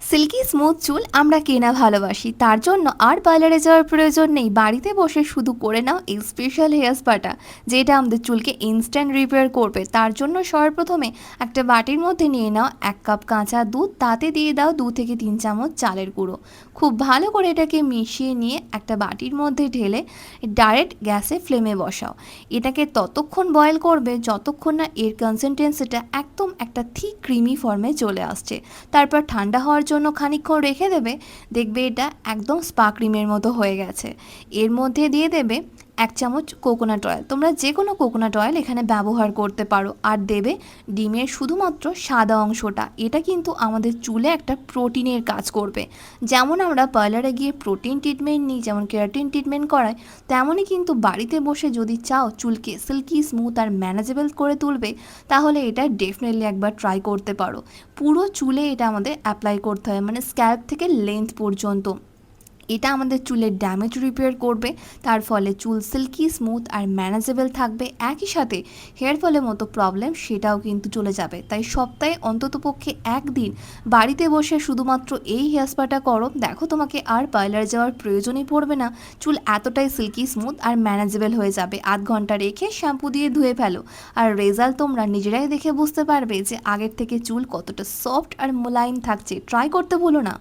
Silky smooth চুল আমরা কেনা ভালোবাসি, তার জন্য আর পার্লারে যাওয়ার প্রয়োজন নেই। বাড়িতে বসে শুধু করে নাও এই স্পেশাল হেয়ার স্পাটা, যেটা আমাদের চুলকে ইনস্ট্যান্ট রিপেয়ার করবে। তার জন্য সর্বপ্রথমে একটা বাটির মধ্যে নিয়ে নাও 1 কাপ কাঁচা দুধ, তাতে দিয়ে দাও 2 থেকে 3 চামচ চালের গুঁড়ো। খুব ভালো করে এটাকে মিশিয়ে নিয়ে একটা বাটির মধ্যে ঢেলে ডাইরেক্ট গ্যাসে ফ্লেমে বসাও। এটাকে ততক্ষণ বয়েল করবে যতক্ষণ না এর কনসিস্টেন্সিটা একদম একটা থিক ক্রিমি ফর্মে চলে আসছে। তারপর ঠান্ডা হওয়ার জন্য খানিকক্ষণ রেখে দেবে, দেখবে এটা একদম স্পা ক্রিমের মতো হয়ে গেছে। এর মধ্যে দিয়ে দেবে 1 চামচ কোকোনাট অয়েল, তোমরা যে কোনো কোকোনাট অয়েল এখানে ব্যবহার করতে পারো। আর দেবে ডিমের শুধুমাত্র সাদা অংশটা, এটা কিন্তু আমাদের চুলে একটা প্রোটিনের কাজ করবে। যেমন আমরা পার্লারে গিয়ে প্রোটিন ট্রিটমেন্ট নিই, যেমন কেরাটিন ট্রিটমেন্ট করাই, তেমনই কিন্তু বাড়িতে বসে যদি চাও চুলকে সিল্কি স্মুথ আর ম্যানেজেবল করে তুলবে, তাহলে এটা ডেফিনেটলি একবার ট্রাই করতে পারো। পুরো চুলে এটা আমাদের অ্যাপ্লাই করতে হয়, মানে স্ক্যাল্প থেকে লেন্থ পর্যন্ত। এটা আমাদের চুলের ড্যামেজ রিপেয়ার করবে, তার ফলে চুল সিল্কি স্মুথ আর ম্যানেজেবল থাকবে। একই সাথে হেয়ার ফলের মতো প্রবলেম সেটাও কিন্তু চলে যাবে। তাই সপ্তাহে অন্ততপক্ষে একদিন বাড়িতে বসে শুধুমাত্র এই হেয়ার স্পাটা করো, দেখো তোমাকে আর পার্লার যাওয়ার প্রয়োজনই পড়বে না। চুল এতটাই সিল্কি স্মুথ আর ম্যানেজেবল হয়ে যাবে। আধ ঘন্টা রেখে শ্যাম্পু দিয়ে ধুয়ে ফেলো, আর রেজাল্ট তোমরা নিজেরাই দেখে বুঝতে পারবে যে আগের থেকে চুল কতটা সফট আর মোলায়েম থাকছে। ট্রাই করতে ভুলো না।